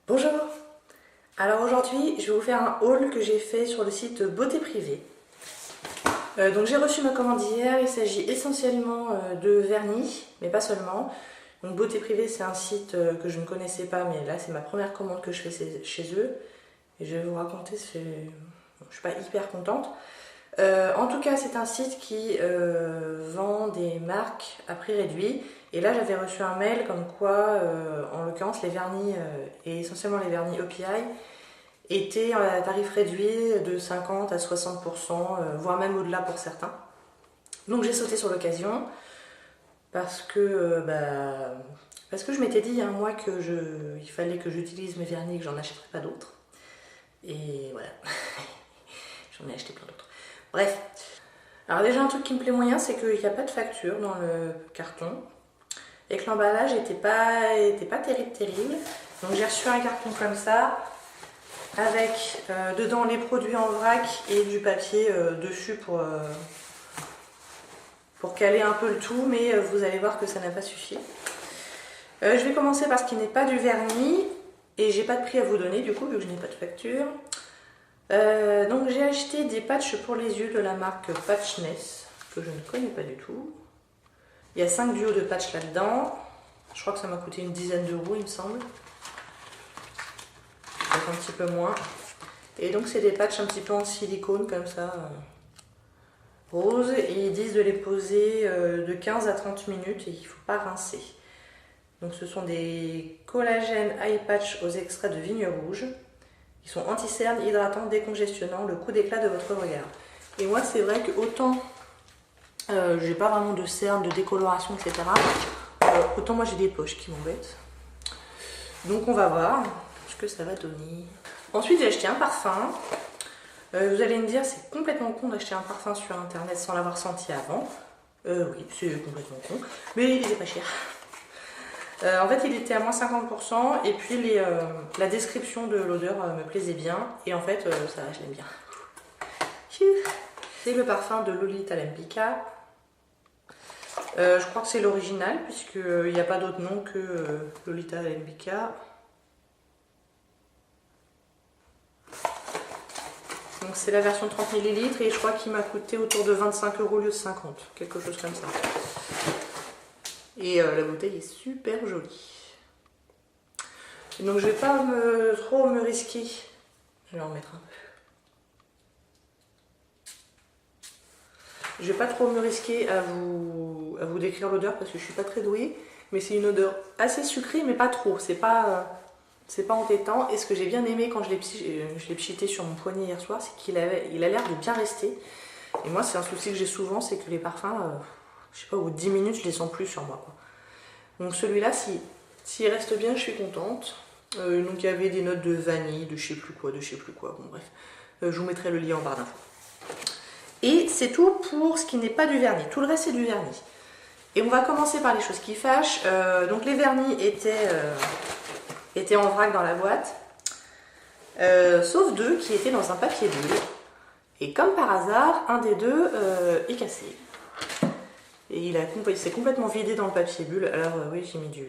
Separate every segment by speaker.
Speaker 1: Bonjour. Alors aujourd'hui je vais vous faire un haul que j'ai fait sur le site Beauté Privée. Donc j'ai reçu ma commande hier, il s'agit essentiellement de vernis, mais pas seulement. Donc Beauté Privée c'est un site que je ne connaissais pas, mais là c'est ma première commande que je fais chez eux. Et je vais vous raconter, je suis pas hyper contente. En tout cas c'est un site qui vend des marques à prix réduit. Et là j'avais reçu un mail comme quoi, en l'occurrence les vernis, et essentiellement les vernis OPI, étaient à tarif réduit de 50 à 60%, voire même au-delà pour certains. Donc j'ai sauté sur l'occasion parce que, parce que je m'étais dit il y a un mois il fallait que j'utilise mes vernis et que j'en achèterais pas d'autres. Et voilà, j'en ai acheté plein d'autres. Bref, alors déjà un truc qui me plaît moyen, c'est qu'il n'y a pas de facture dans le carton et que l'emballage était pas terrible. Donc j'ai reçu un carton comme ça avec dedans les produits en vrac et du papier dessus pour caler un peu le tout, mais vous allez voir que ça n'a pas suffi. Je vais commencer par ce qui n'est pas du vernis et j'ai pas de prix à vous donner du coup vu que je n'ai pas de facture. Donc j'ai acheté des patchs pour les yeux de la marque Patchness que je ne connais pas du tout. Il y a 5 duos de patchs là-dedans. Je crois que ça m'a coûté une dizaine d'euros il me semble. Peut-être un petit peu moins. Et donc c'est des patchs un petit peu en silicone comme ça, rose, et ils disent de les poser de 15 à 30 minutes et il ne faut pas rincer. Donc ce sont des collagènes eye patch aux extraits de vigne rouge. Ils sont anti-cernes, hydratants, décongestionnants, le coup d'éclat de votre regard. Et moi c'est vrai que autant j'ai pas vraiment de cernes, de décoloration, etc. Autant moi j'ai des poches qui m'embêtent. Donc on va voir ce que ça va donner. Ensuite j'ai acheté un parfum. Vous allez me dire c'est complètement con d'acheter un parfum sur internet sans l'avoir senti avant. Oui, c'est complètement con, mais il était pas cher. En fait il était à moins 50% et puis la description de l'odeur me plaisait bien et en fait ça je l'aime bien. C'est le parfum de Lolita Lempicka. Je crois que c'est l'original puisqu'il n'y a pas d'autre nom que Lolita Lempicka. Donc c'est la version 30 ml et je crois qu'il m'a coûté autour de 25 € au lieu de 50, quelque chose comme ça. Et la bouteille est super jolie. Et donc je vais pas trop me risquer. Je vais en mettre un peu. Je vais pas trop me risquer à vous décrire l'odeur parce que je suis pas très douée. Mais c'est une odeur assez sucrée mais pas trop. C'est pas entêtant. Et ce que j'ai bien aimé quand je l'ai pchité sur mon poignet hier soir, c'est qu'il a l'air de bien rester. Et moi c'est un souci que j'ai souvent, c'est que les parfums, je sais pas, au bout de 10 minutes je les sens plus sur moi, quoi. Donc celui-là, s'il reste bien, je suis contente. Donc il y avait des notes de vanille, de je sais plus quoi, bon bref. Je vous mettrai le lien en barre d'infos. Et c'est tout pour ce qui n'est pas du vernis. Tout le reste c'est du vernis. Et on va commencer par les choses qui fâchent. Donc les vernis étaient en vrac dans la boîte. Sauf deux qui étaient dans un papier bulle. Et comme par hasard, un des deux est cassé. Et il s'est complètement vidé dans le papier bulle. Alors oui, j'ai mis du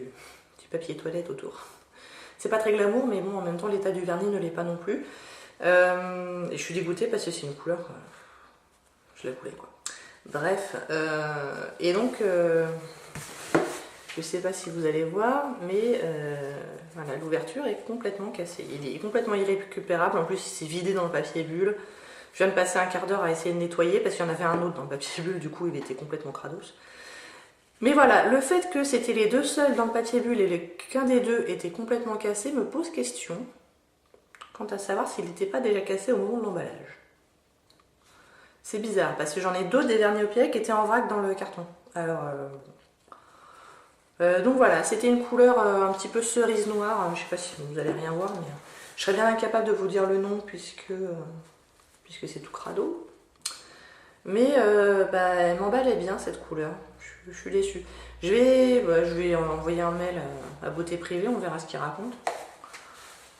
Speaker 1: papier toilette autour. C'est pas très glamour, mais bon, en même temps, l'état du vernis ne l'est pas non plus. Et je suis dégoûtée parce que c'est une couleur... je la voulais, quoi. Bref. Et donc, je sais pas si vous allez voir, mais voilà, l'ouverture est complètement cassée. Il est complètement irrécupérable. En plus, il s'est vidé dans le papier bulle. Je viens de passer un quart d'heure à essayer de nettoyer parce qu'il y en avait un autre dans le papier bulle, du coup il était complètement crados. Mais voilà, le fait que c'était les deux seuls dans le papier bulle et qu'un des deux était complètement cassé me pose question quant à savoir s'il n'était pas déjà cassé au moment de l'emballage. C'est bizarre parce que j'en ai d'autres des vernis OPI qui étaient en vrac dans le carton. Alors, donc voilà, c'était une couleur un petit peu cerise noire. Je sais pas si vous allez rien voir, mais je serais bien incapable de vous dire le nom puisque c'est tout crado. Mais elle m'emballait bien cette couleur. Je suis déçue. Je vais envoyer un mail à Beauté Privée, on verra ce qu'ils racontent.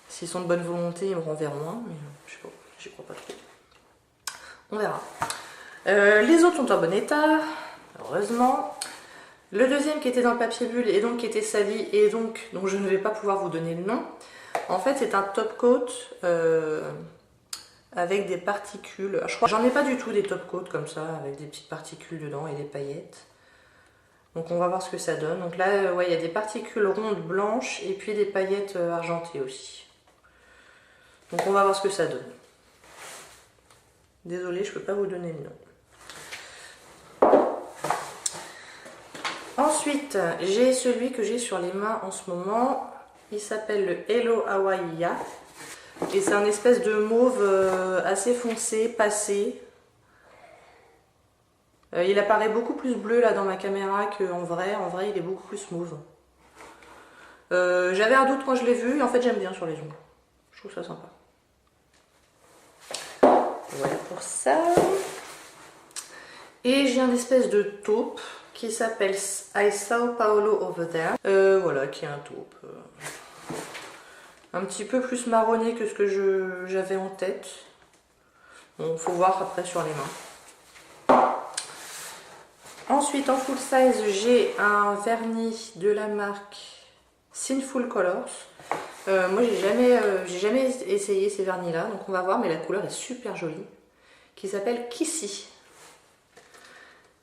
Speaker 1: S'ils sont de bonne volonté, ils me renverront un, mais je sais pas, j'y crois pas trop. On verra. Les autres sont en bon état, heureusement. Le deuxième qui était dans le papier bulle et donc qui était sali et donc dont je ne vais pas pouvoir vous donner le nom, En fait, c'est un top coat avec des particules. Je crois, j'en ai pas du tout des top coats comme ça, avec des petites particules dedans et des paillettes. Donc on va voir ce que ça donne. Donc là, ouais, il y a des particules rondes blanches et puis des paillettes argentées aussi. Donc on va voir ce que ça donne. Désolée, je peux pas vous donner le nom. Ensuite, j'ai celui que j'ai sur les mains en ce moment. Il s'appelle le Hello Hawaii. Et c'est un espèce de mauve assez foncé, passé. Il apparaît beaucoup plus bleu là dans ma caméra qu'en vrai. En vrai, il est beaucoup plus mauve. J'avais un doute quand je l'ai vu, et en fait j'aime bien sur les ongles. Je trouve ça sympa. Voilà pour ça. Et j'ai un espèce de taupe qui s'appelle I Sao Paulo Over There. Voilà, qui est un taupe. Un petit peu plus marronné que ce que j'avais en tête. Bon, faut voir après sur les mains. Ensuite, en full size, j'ai un vernis de la marque Sinful Colors. Moi, j'ai jamais essayé ces vernis-là, donc on va voir, mais la couleur est super jolie. Qui s'appelle Kissy.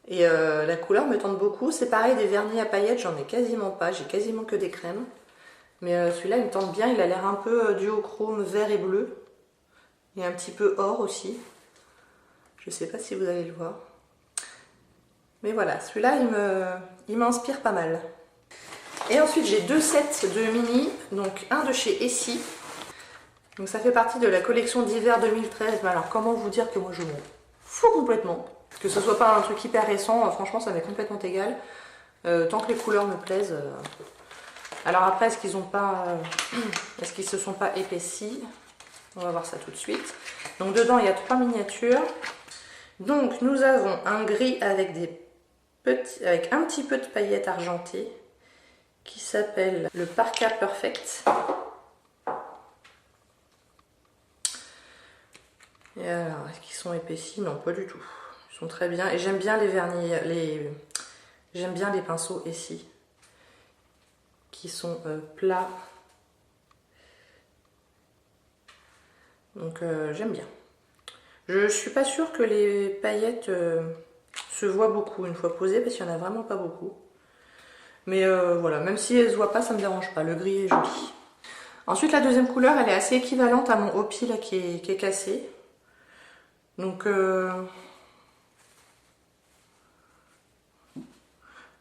Speaker 1: Et la couleur me tente beaucoup. C'est pareil, des vernis à paillettes, j'en ai quasiment pas. J'ai quasiment que des crèmes. Mais celui-là, il me tente bien. Il a l'air un peu duochrome vert et bleu. Et un petit peu or aussi. Je sais pas si vous allez le voir. Mais voilà, celui-là, il m'inspire pas mal. Et ensuite, j'ai deux sets de mini. Donc, un de chez Essie. Donc, ça fait partie de la collection d'hiver 2013. Mais alors, comment vous dire que moi, je m'en fous complètement. Que ce soit pas un truc hyper récent, franchement, ça m'est complètement égal. Tant que les couleurs me plaisent. Alors après, est-ce qu'ils se sont pas épaissis? On va voir ça tout de suite. Donc dedans, il y a 3 miniatures. Donc nous avons un gris avec avec un petit peu de paillettes argentées qui s'appelle le Parka Perfect. Et alors, est-ce qu'ils sont épaissis? Non, pas du tout. Ils sont très bien. Et j'aime bien les vernis, j'aime bien les pinceaux Essie qui sont plats. Donc j'aime bien. Je suis pas sûre que les paillettes se voient beaucoup une fois posées parce qu'il n'y en a vraiment pas beaucoup. Mais voilà, même si elles se voient pas, ça me dérange pas. Le gris est joli. Ensuite, la deuxième couleur, elle est assez équivalente à mon Hopi là qui est cassé. Donc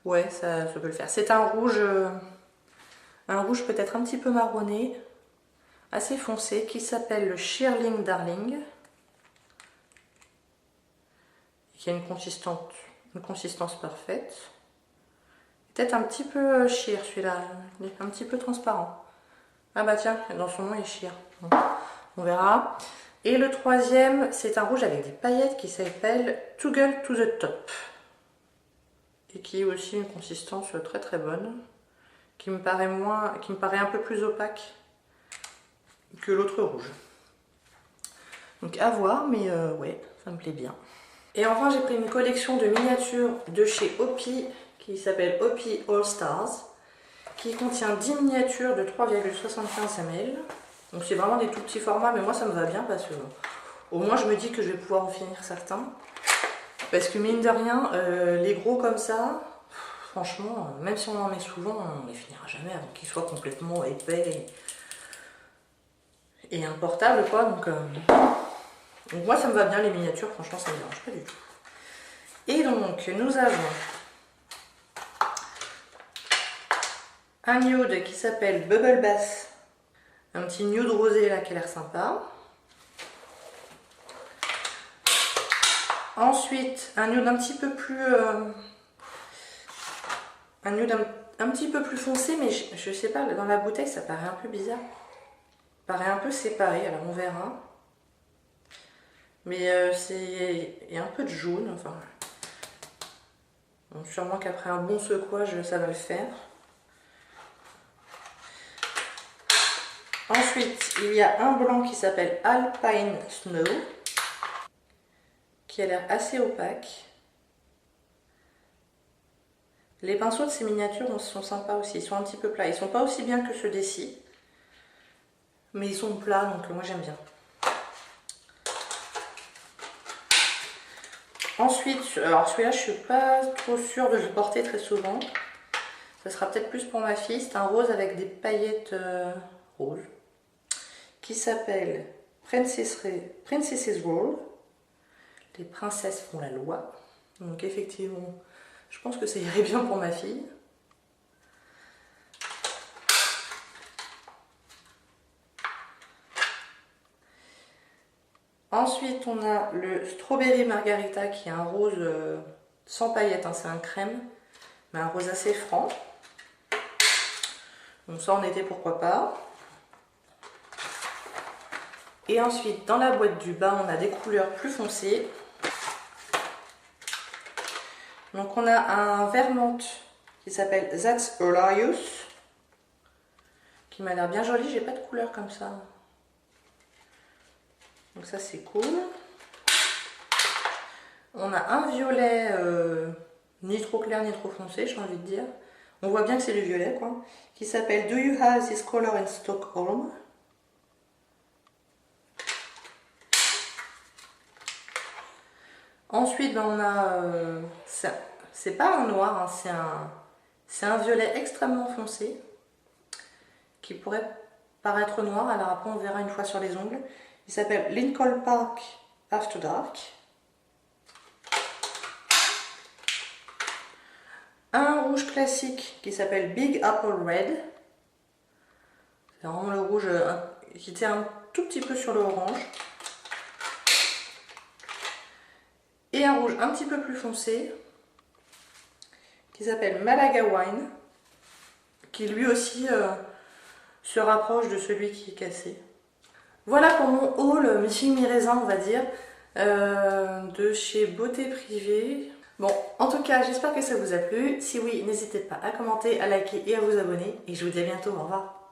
Speaker 1: ouais, ça peut le faire. C'est un rouge peut-être un petit peu marronné, assez foncé, qui s'appelle le Shearling Darling. Qui a une consistance parfaite. Peut-être un petit peu sheer celui-là, il est un petit peu transparent. Ah bah tiens, dans son nom il est sheer. On verra. Et le troisième, c'est un rouge avec des paillettes qui s'appelle Toggle to the Top. Et qui a aussi une consistance très très bonne. Qui me paraît un peu plus opaque que l'autre rouge. Donc à voir, mais ouais, ça me plaît bien. Et enfin, j'ai pris une collection de miniatures de chez Hopi qui s'appelle Hopi All Stars, qui contient 10 miniatures de 3,75 ml. Donc c'est vraiment des tout petits formats, mais moi ça me va bien parce que au moins je me dis que je vais pouvoir en finir certains. Parce que mine de rien, les gros comme ça, franchement, même si on en met souvent, on les finira jamais avant qu'ils soient complètement épais et importables quoi. Donc moi ça me va bien les miniatures, franchement ça me dérange pas du tout. Et donc nous avons un nude qui s'appelle Bubble Bath. Un petit nude rosé là qui a l'air sympa. Ensuite un nude un petit peu plus un petit peu plus foncé, mais je sais pas, dans la bouteille ça paraît un peu bizarre. Ça paraît un peu séparé, alors on verra. Mais il y a un peu de jaune, enfin. Donc, sûrement qu'après un bon secouage, ça va le faire. Ensuite, il y a un blanc qui s'appelle Alpine Snow, qui a l'air assez opaque. Les pinceaux de ces miniatures sont sympas aussi, ils sont un petit peu plats. Ils sont pas aussi bien que ceux d'Essie. mais ils sont plats, donc moi j'aime bien. Ensuite, alors celui-là je suis pas trop sûre de le porter très souvent. Ça sera peut-être plus pour ma fille. C'est un rose avec des paillettes roses qui s'appelle Princess's Roll. Les princesses font la loi. Donc effectivement, je pense que ça irait bien pour ma fille. Ensuite, on a le Strawberry Margarita qui est un rose sans paillettes, hein, c'est un crème, mais un rose assez franc. Donc ça en été, pourquoi pas. Et ensuite, dans la boîte du bas, on a des couleurs plus foncées. Donc on a un Vermont qui s'appelle That's Hilarious, qui m'a l'air bien joli, j'ai pas de couleur comme ça. Donc ça c'est cool. On a un violet ni trop clair ni trop foncé, j'ai envie de dire. On voit bien que c'est du violet quoi. Qui s'appelle Do You Have This Color in Stockholm? Ensuite ben, on a... c'est pas un noir, hein, c'est un violet extrêmement foncé. Qui pourrait paraître noir, alors après on verra une fois sur les ongles. Il s'appelle Lincoln Park After Dark. Un rouge classique qui s'appelle Big Apple Red. C'est vraiment le rouge qui tient un tout petit peu sur le orange. Et un rouge un petit peu plus foncé qui s'appelle Malaga Wine. Qui lui aussi se rapproche de celui qui est cassé. Voilà pour mon haul mi-figue mi-raisin on va dire de chez Beauté Privée. Bon, en tout cas j'espère que ça vous a plu. Si oui, n'hésitez pas à commenter, à liker et à vous abonner. Et je vous dis à bientôt, au revoir.